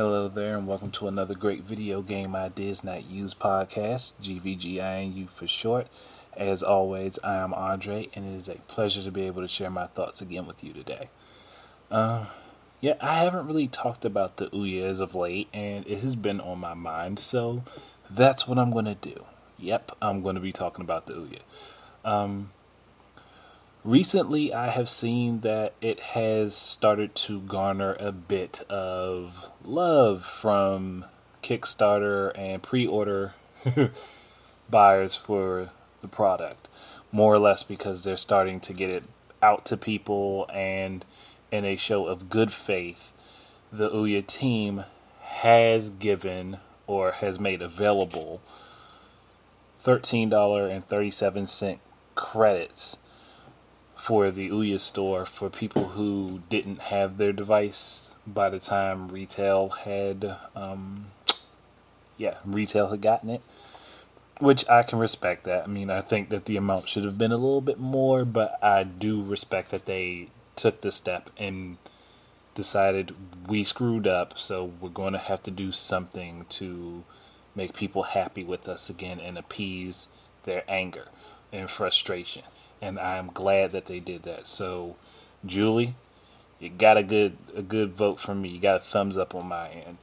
Hello there, and welcome to another great video game ideas not used podcast, GVGINU for short. As always, I am Andre, and it is a pleasure to be able to share my thoughts again with you today. Yeah, I haven't really talked about the Ouya as of late, and it has been on my mind, so that's what I'm going to do. Yep, I'm going to be talking about the Ouya. Recently, I have seen that it has started to garner a bit of love from Kickstarter and pre-order buyers for the product, more or less because they're starting to get it out to people, and in a show of good faith, the Ouya team has given or has made available $13.37 credits for the Ouya store for people who didn't have their device by the time retail had gotten it, which I can respect that. I mean, I think that the amount should have been a little bit more, but I do respect that they took the step and decided we screwed up, so we're going to have to do something to make people happy with us again and appease their anger and frustration. And I'm glad that they did that. So, Julie, you got a good vote from me. You got a thumbs up on my end.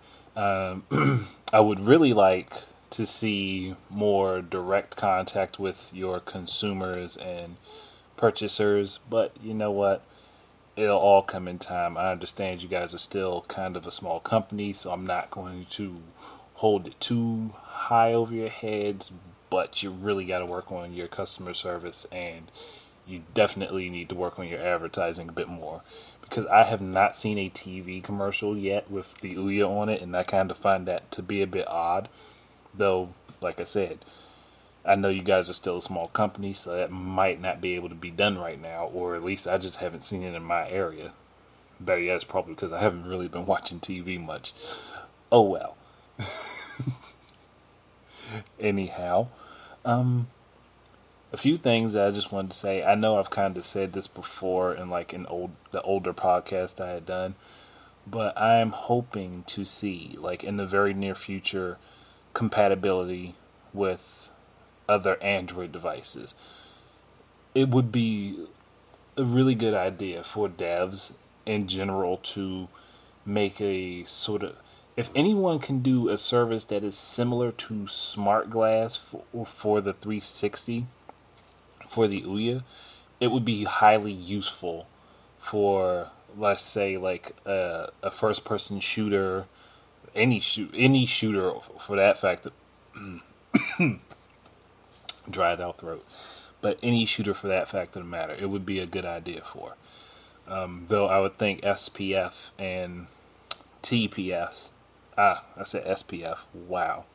I would really like to see more direct contact with your consumers and purchasers, but you know what? It'll all come in time. I understand you guys are still kind of a small company, so I'm not going to hold it too high over your heads, but you really got to work on your customer service, and you definitely need to work on your advertising a bit more, because I have not seen a TV commercial yet with the Ouya on it, and I kind of find that to be a bit odd, though, like I said, I know you guys are still a small company, so that might not be able to be done right now, or at least I just haven't seen it in my area. Better yet, it's probably because I haven't really been watching TV much. Oh well. Anyhow, a few things that I just wanted to say. I know I've kind of said this before in like the older podcast I had done, but I'm hoping to see, like in the very near future, compatibility with other Android devices. It would be a really good idea for devs in general to make a sort of, if anyone can do a service that is similar to Smart Glass for the 360 for the Ouya, it would be highly useful for, let's say, like a first person shooter, any shooter for that fact. Dried out throat. But any shooter for that fact of the matter, it would be a good idea for. Though I would think SPF and TPS. I said SPF. Wow.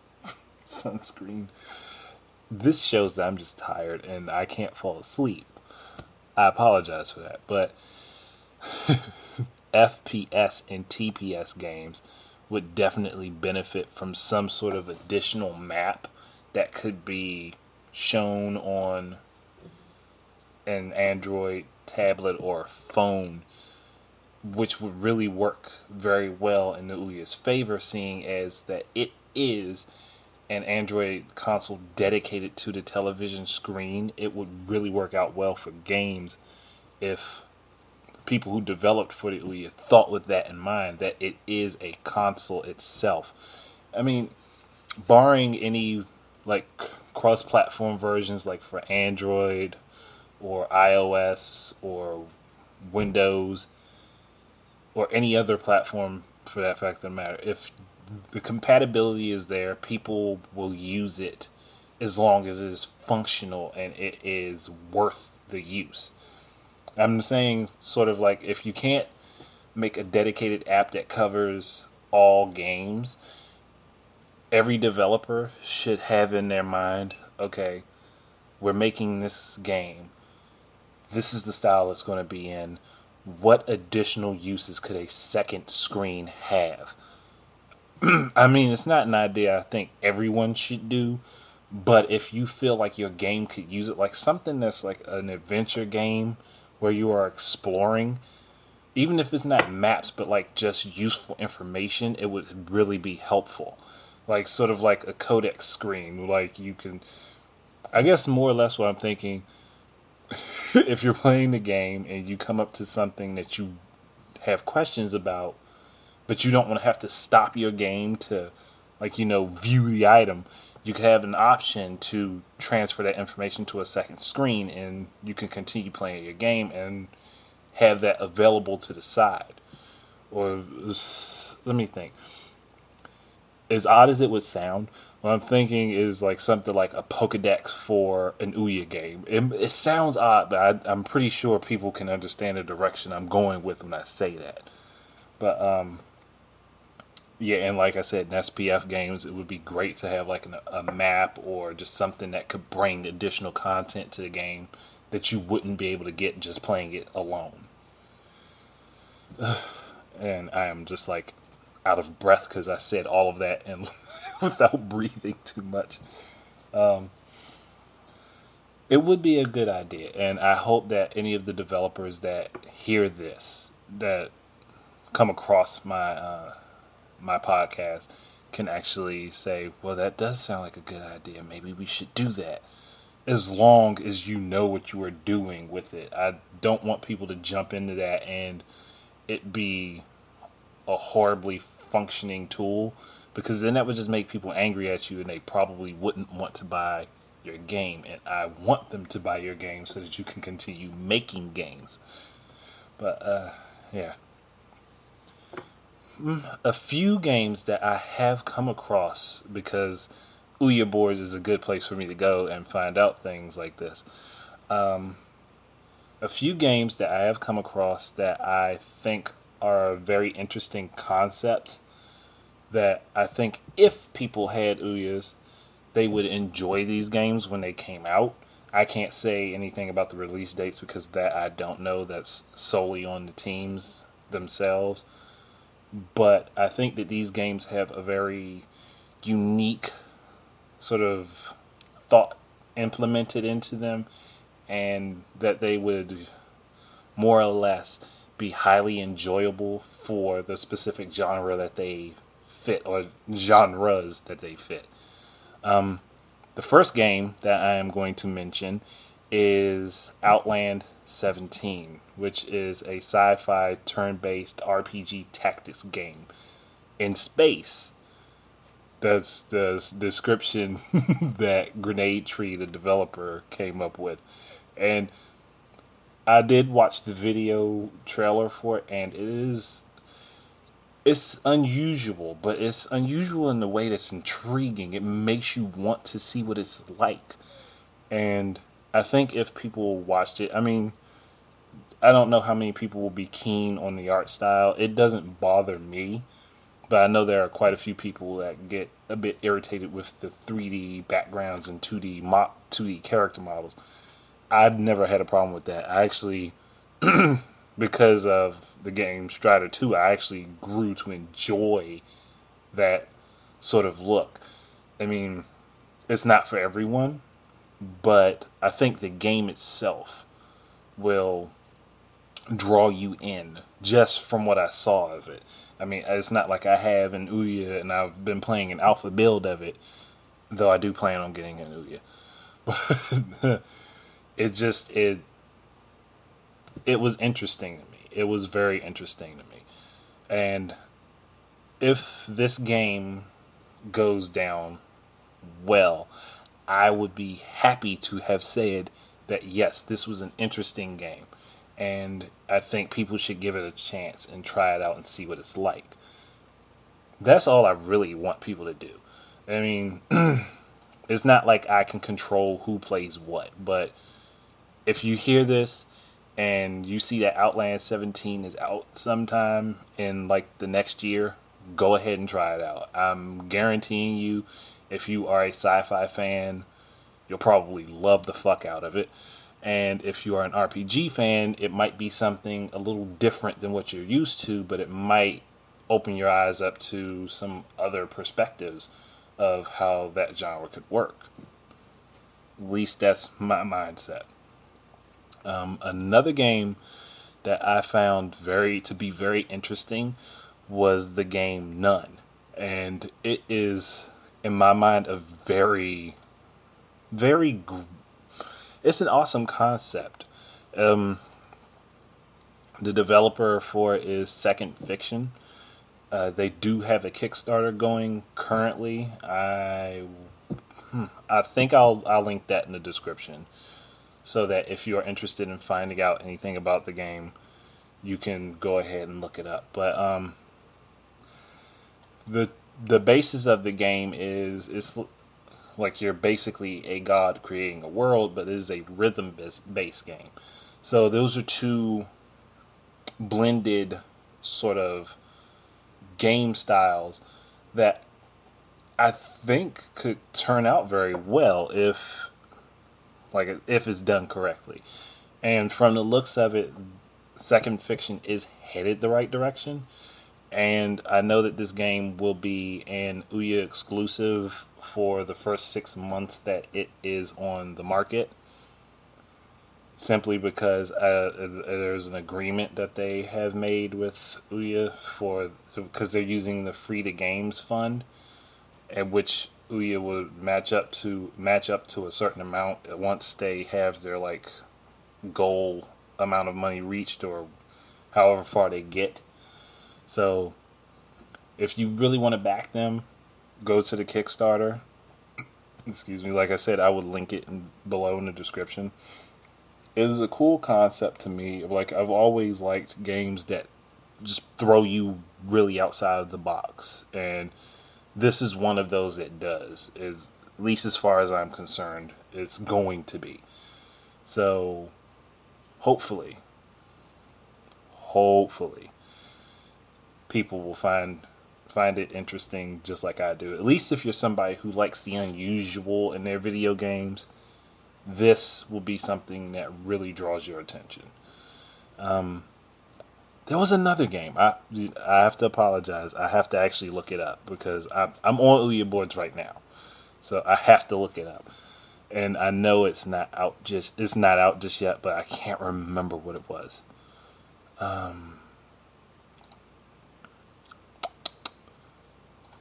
Sunscreen. This shows that I'm just tired and I can't fall asleep. I apologize for that. But FPS and TPS games would definitely benefit from some sort of additional map that could be shown on an Android tablet or phone, which would really work very well in the Ouya's favor, seeing as that it is an Android console dedicated to the television screen. It would really work out well for games if people who developed for the Ouya thought with that in mind, that it is a console itself. I mean, barring any like cross-platform versions like for Android or iOS or Windows or any other platform for that fact of the matter, if the compatibility is there, people will use it as long as it is functional and it is worth the use. I'm saying sort of like, if you can't make a dedicated app that covers all games, every developer should have in their mind, okay, we're making this game. This is the style it's going to be in. What additional uses could a second screen have? I mean, it's not an idea I think everyone should do, but if you feel like your game could use it, like something that's like an adventure game where you are exploring, even if it's not maps, but like just useful information, it would really be helpful. Like sort of like a codex screen. Like you can, I guess more or less what I'm thinking, if you're playing the game and you come up to something that you have questions about, but you don't want to have to stop your game to, like, view the item, you could have an option to transfer that information to a second screen and you can continue playing your game and have that available to the side. Or let me think. As odd as it would sound, what I'm thinking is like something like a Pokedex for an Ouya game. It sounds odd, but I'm pretty sure people can understand the direction I'm going with when I say that. But yeah, and like I said, in SPF games, it would be great to have like a map or just something that could bring additional content to the game that you wouldn't be able to get just playing it alone. And I am just like out of breath because I said all of that and without breathing too much. It would be a good idea, and I hope that any of the developers that hear this, that come across my podcast, can actually say, well, that does sound like a good idea. Maybe we should do that. As long as you know what you are doing with it. I don't want people to jump into that and it be a horribly functioning tool, because then that would just make people angry at you and they probably wouldn't want to buy your game. And I want them to buy your game so that you can continue making games. But yeah. A few games that I have come across, because Ouya boards is a good place for me to go and find out things like this. A few games that I have come across that I think are a very interesting concept, that I think if people had Ouyas, they would enjoy these games when they came out. I can't say anything about the release dates because that I don't know. That's solely on the teams themselves. But I think that these games have a very unique sort of thought implemented into them, and that they would more or less be highly enjoyable for the specific genre that they fit, or genres that they fit. The first game that I am going to mention is Outland 17, which is a sci-fi turn-based RPG tactics game in space. That's the description that Grenade Tree, the developer, came up with. And I did watch the video trailer for it, and it's unusual, but it's unusual in the way that's intriguing. It makes you want to see what it's like. And I think if people watched it, I mean, I don't know how many people will be keen on the art style. It doesn't bother me, but I know there are quite a few people that get a bit irritated with the 3D backgrounds and 2D character models. I've never had a problem with that. I actually, because of the game Strider 2, I actually grew to enjoy that sort of look. I mean, it's not for everyone, but I think the game itself will draw you in just from what I saw of it. I mean, it's not like I have an Ouya and I've been playing an alpha build of it, though I do plan on getting an Ouya. But it was interesting to me. It was very interesting to me. And if this game goes down well, I would be happy to have said that yes, this was an interesting game. And I think people should give it a chance and try it out and see what it's like. That's all I really want people to do. I mean, it's not like I can control who plays what, but if you hear this and you see that Outland 17 is out sometime in like the next year, go ahead and try it out. I'm guaranteeing you, if you are a sci-fi fan, you'll probably love the fuck out of it. And if you are an RPG fan, it might be something a little different than what you're used to, but it might open your eyes up to some other perspectives of how that genre could work. At least that's my mindset. Another game that I found to be very interesting was the game None, and it is, in my mind, a very, it's an awesome concept. Um, the developer for it is Second Fiction. They do have a Kickstarter going currently. I think I'll link that in the description so that if you're interested in finding out anything about the game, you can go ahead and look it up. But the the basis of the game is it's like you're basically a god creating a world, but it is a rhythm based game. So those are two blended sort of game styles that I think could turn out very well if it's done correctly. And from the looks of it, Second Fiction is headed the right direction. And I know that this game will be an Ouya exclusive for the first 6 months that it is on the market. Simply because there's an agreement that they have made with Ouya because they're using the free to games fund, at which Ouya would match up to a certain amount once they have their like goal amount of money reached or however far they get. So if you really want to back them, go to the Kickstarter. Excuse me. Like I said, I would link it below in the description. It is a cool concept to me. Like, I've always liked games that just throw you really outside of the box, and this is one of those that does. Is at least as far as I'm concerned, it's going to be. So hopefully, people will find it interesting just like I do. At least if you're somebody who likes the unusual in their video games, this will be something that really draws your attention. There was another game. I have to apologize. I have to actually look it up because I'm on Ouya boards right now, so I have to look it up. And I know it's not out just yet, but I can't remember what it was.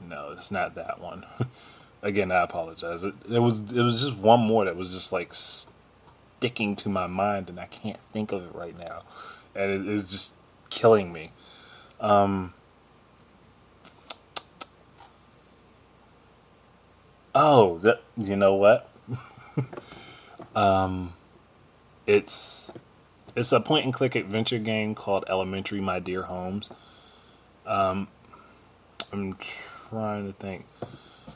No, it's not that one. Again, I apologize. It was just one more that was just like sticking to my mind, and I can't think of it right now, and it is just killing me. Um, oh, you know what? um, it's it's a point and click adventure game called Elementary, My Dear Holmes. Um, I'm trying to think.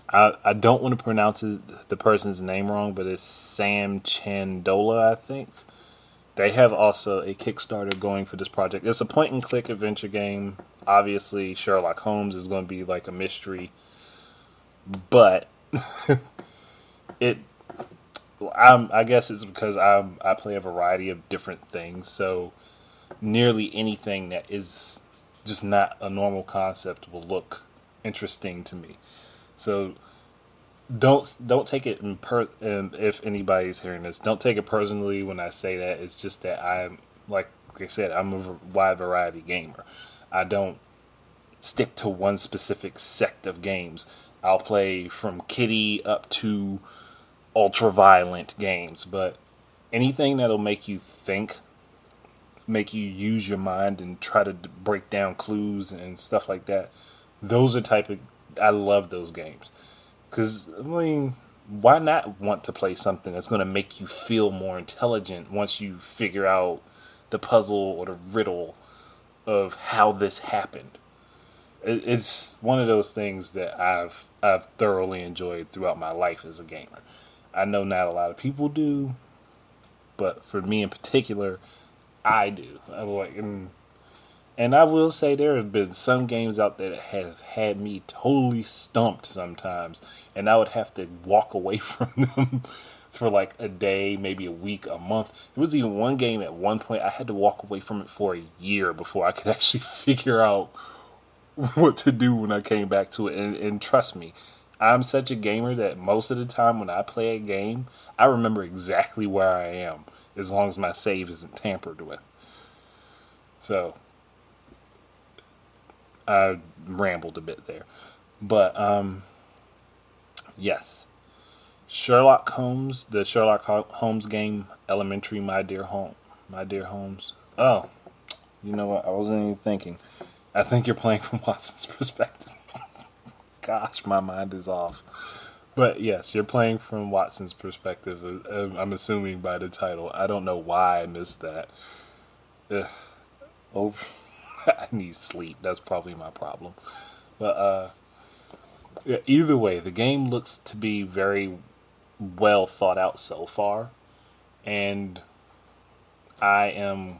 I don't want to pronounce the person's name wrong, but it's Sam Chandola, I think. They have also a Kickstarter going for this project. It's a point and click adventure game. Obviously, Sherlock Holmes is going to be like a mystery, but it. I guess it's because I play a variety of different things, so nearly anything that is just not a normal concept will look interesting to me. So don't take it if anybody's hearing this, don't take it personally when I say that. It's just that like I said, I'm a wide variety gamer. I don't stick to one specific sect of games. I'll play from kiddie up to ultra violent games, but anything that'll make you think, make you use your mind and try to break down clues and stuff like that, those are type of I love those games. Because, I mean, why not want to play something that's going to make you feel more intelligent once you figure out the puzzle or the riddle of how this happened? It's one of those things that I've thoroughly enjoyed throughout my life as a gamer. I know not a lot of people do, but for me in particular, I do. I'm like, and I will say there have been some games out there that have had me totally stumped sometimes, and I would have to walk away from them for like a day, maybe a week, a month. There was even one game at one point I had to walk away from it for a year before I could actually figure out what to do when I came back to it. And trust me, I'm such a gamer that most of the time when I play a game, I remember exactly where I am as long as my save isn't tampered with. So I rambled a bit there. But yes. Sherlock Holmes, the Sherlock Holmes game, Elementary, My Dear Holmes. Oh, you know what? I wasn't even thinking. I think you're playing from Watson's perspective. Gosh, my mind is off. But yes, you're playing from Watson's perspective. I'm assuming by the title. I don't know why I missed that. Ugh. Oh, I need sleep. That's probably my problem. But yeah, either way, the game looks to be very well thought out so far, and I am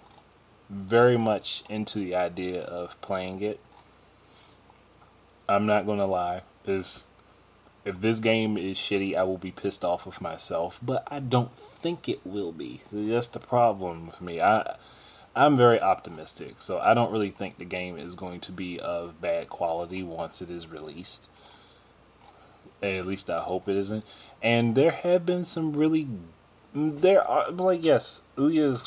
very much into the idea of playing it. I'm not gonna lie. If this game is shitty, I will be pissed off with myself, but I don't think it will be. That's the problem with me. I'm very optimistic, so I don't really think the game is going to be of bad quality once it is released. At least I hope it isn't. And there have been some really, there are, like, yes, Ouya is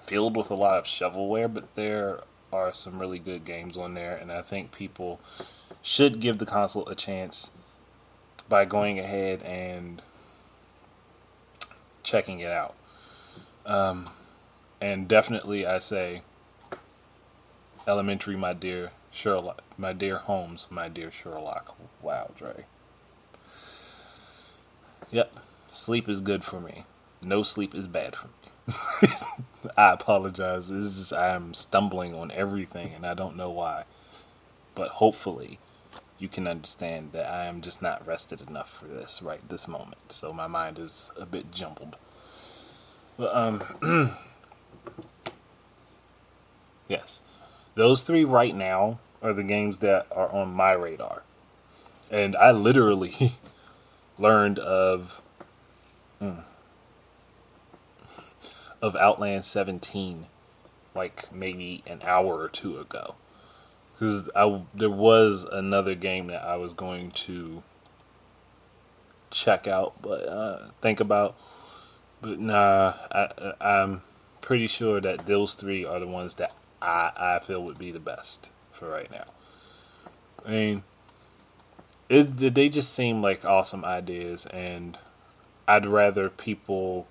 filled with a lot of shovelware, but there are some really good games on there, and I think people should give the console a chance by going ahead and checking it out. Um, and definitely, I say, Elementary, my dear Sherlock, my dear Holmes, my dear Sherlock. Wow, Dre. Yep, sleep is good for me. No sleep is bad for me. I apologize. I'm stumbling on everything, and I don't know why. But hopefully, you can understand that I am just not rested enough for this right this moment. So my mind is a bit jumbled. But yes, those three right now are the games that are on my radar, and I literally learned of Outland 17 like maybe an hour or two ago. Because there was another game that I was going to check out, but think about. But nah, I'm pretty sure that those three are the ones that I feel would be the best for right now. I mean, they just seem like awesome ideas, and I'd rather people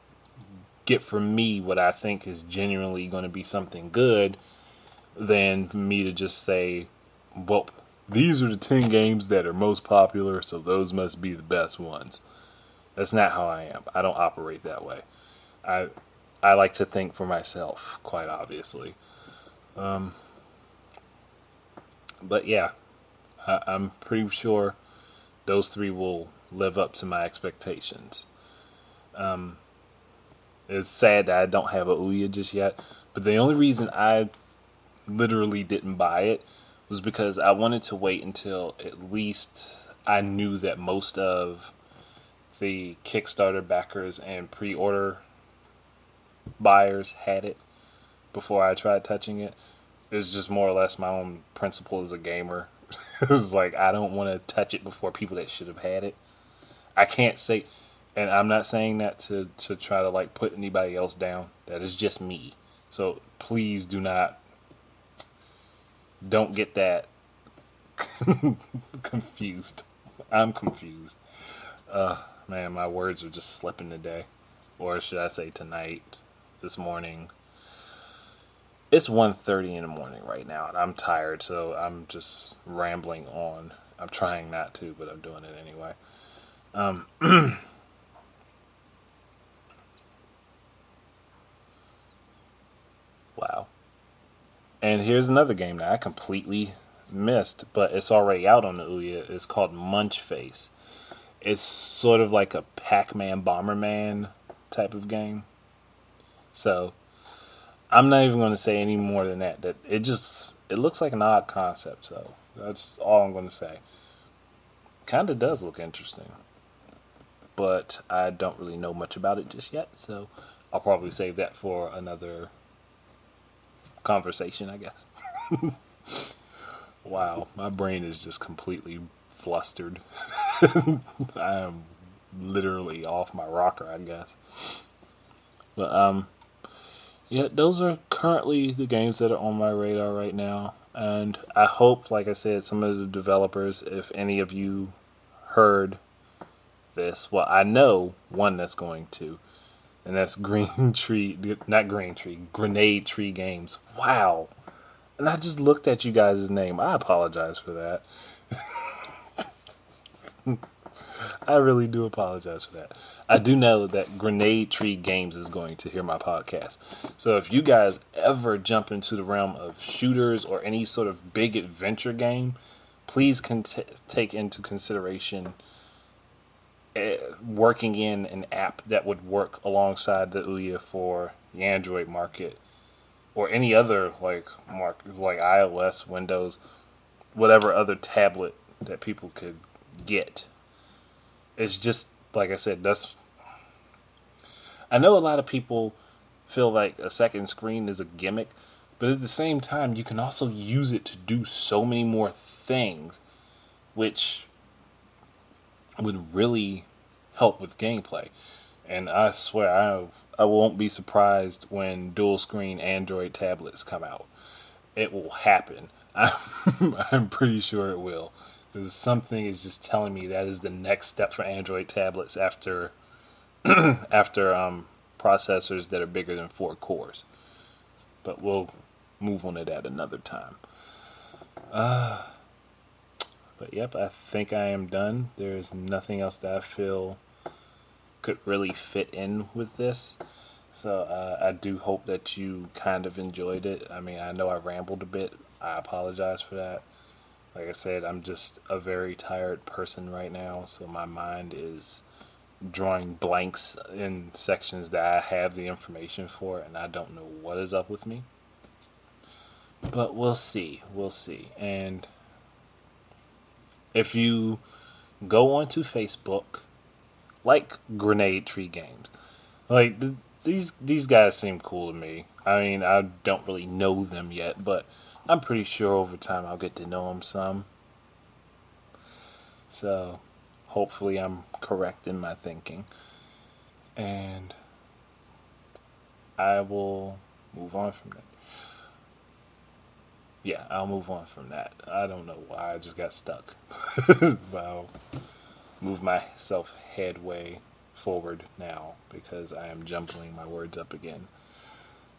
get from me what I think is genuinely going to be something good than for me to just say, well, these are the 10 games that are most popular, so those must be the best ones. That's not how I am. I don't operate that way. I I like to think for myself, quite obviously. Um, but yeah, I'm pretty sure those three will live up to my expectations. Um, it's sad that I don't have a Ouya just yet, but the only reason I literally didn't buy it was because I wanted to wait until at least I knew that most of the Kickstarter backers and pre-order buyers had it before I tried touching it. It was just more or less my own principle as a gamer. It was like I don't want to touch it before people that should have had it. I can't say, and I'm not saying that to try to like put anybody else down. That is just me. So please don't get that confused. I'm confused. Man, my words are just slipping today. Or should I say tonight, this morning. It's 1:30 in the morning right now, and I'm tired, so I'm just rambling on. I'm trying not to, but I'm doing it anyway. Um, wow. And here's another game that I completely missed, but it's already out on the Ouya. It's called Munch Face. It's sort of like a Pac-Man Bomberman type of game. So I'm not even going to say any more than that. That it looks like an odd concept. So that's all I'm going to say. Kind of does look interesting, but I don't really know much about it just yet. So I'll probably save that for another conversation, I guess. Wow, my brain is just completely flustered. I am literally off my rocker, I guess. But yeah, those are currently the games that are on my radar right now. And I hope, like I said, some of the developers, if any of you heard this, well, I know one that's going to, and that's Grenade Tree Games. Wow. And I just looked at you guys' name. I apologize for that. I really do apologize for that. I do know that Grenade Tree Games is going to hear my podcast. So if you guys ever jump into the realm of shooters or any sort of big adventure game, please take into consideration working in an app that would work alongside the Ouya for the Android market or any other like iOS, Windows, whatever other tablet that people could get. It's just like I said, I know a lot of people feel like a second screen is a gimmick, but at the same time you can also use it to do so many more things, which would really help with gameplay. And I swear I won't be surprised when dual screen Android tablets come out. It will happen. I'm pretty sure it will. Because something is just telling me that is the next step for Android tablets after processors that are bigger than 4 cores. But we'll move on to that another time. But yep, I think I am done. There's nothing else that I feel could really fit in with this. So I do hope that you kind of enjoyed it. I mean, I know I rambled a bit. I apologize for that. Like I said, I'm just a very tired person right now, so my mind is drawing blanks in sections that I have the information for, and I don't know what is up with me. But we'll see. We'll see. And if you go onto Facebook, like Grenade Tree Games, like these guys seem cool to me. I mean, I don't really know them yet, but I'm pretty sure over time I'll get to know them some. So hopefully I'm correct in my thinking. And I will move on from that. Yeah, I'll move on from that. I don't know why I just got stuck. But I'll move myself headway forward now because I am jumbling my words up again.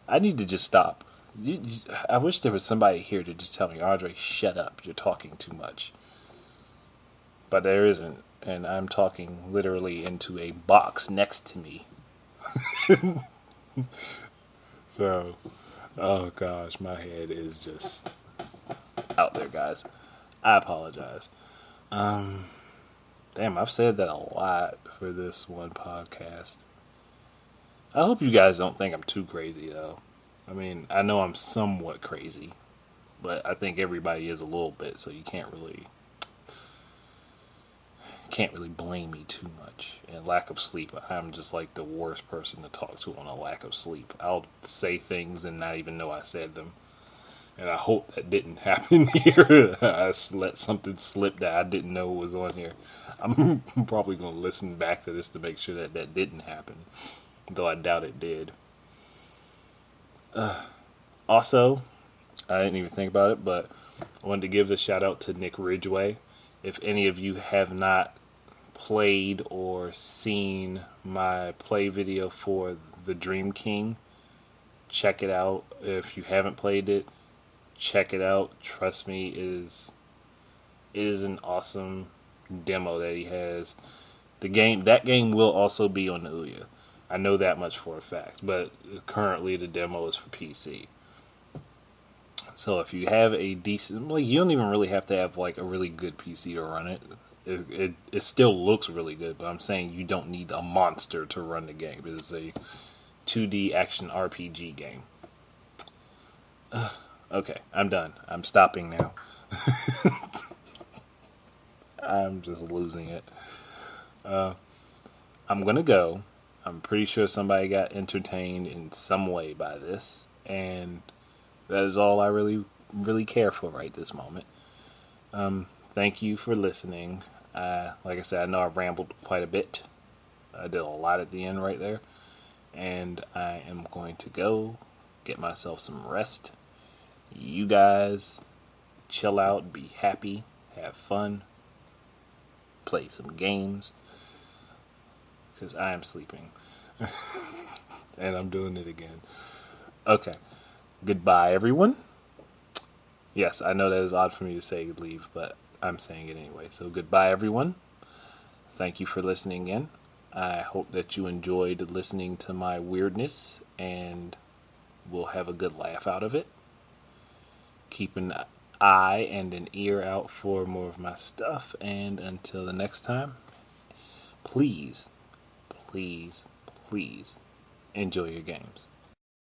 I need to just stop. I wish there was somebody here to just tell me, Andre, shut up. You're talking too much. But there isn't. And I'm talking literally into a box next to me. So, oh gosh, my head is just out there, guys. I apologize. Damn, I've said that a lot for this one podcast. I hope you guys don't think I'm too crazy, though. I mean, I know I'm somewhat crazy, but I think everybody is a little bit, so you can't really blame me too much. And lack of sleep, I'm just like the worst person to talk to on a lack of sleep. I'll say things and not even know I said them. And I hope that didn't happen here. I let something slip that I didn't know was on here. I'm probably going to listen back to this to make sure that that didn't happen. Though I doubt it did. Also, I didn't even think about it, but I wanted to give a shout out to Nick Ridgway. If any of you have not played or seen my play video for The Dream King, check it out. If you haven't played it, check it out. Trust me, it is an awesome demo that he has. That game will also be on the Ouya. I know that much for a fact, but currently the demo is for PC. So if you have a decent, like, you don't even really have to have like a really good PC to run it. It still looks really good, but I'm saying you don't need a monster to run the game. It is a 2D action RPG game. Okay, I'm done. I'm stopping now. I'm just losing it. I'm gonna go. I'm pretty sure somebody got entertained in some way by this, and that is all I really care for right this moment. Thank you for listening. Like I said, I know I rambled quite a bit. I did a lot at the end right there, and I am going to go get myself some rest. You guys chill out, be happy, have fun, play some games, because I am sleeping. And I'm doing it again. Okay. Goodbye, everyone. Yes, I know that is odd for me to say leave, but I'm saying it anyway. So goodbye, everyone. Thank you for listening in. I hope that you enjoyed listening to my weirdness and will have a good laugh out of it. Keep an eye and an ear out for more of my stuff. And until the next time, please, please, please enjoy your games.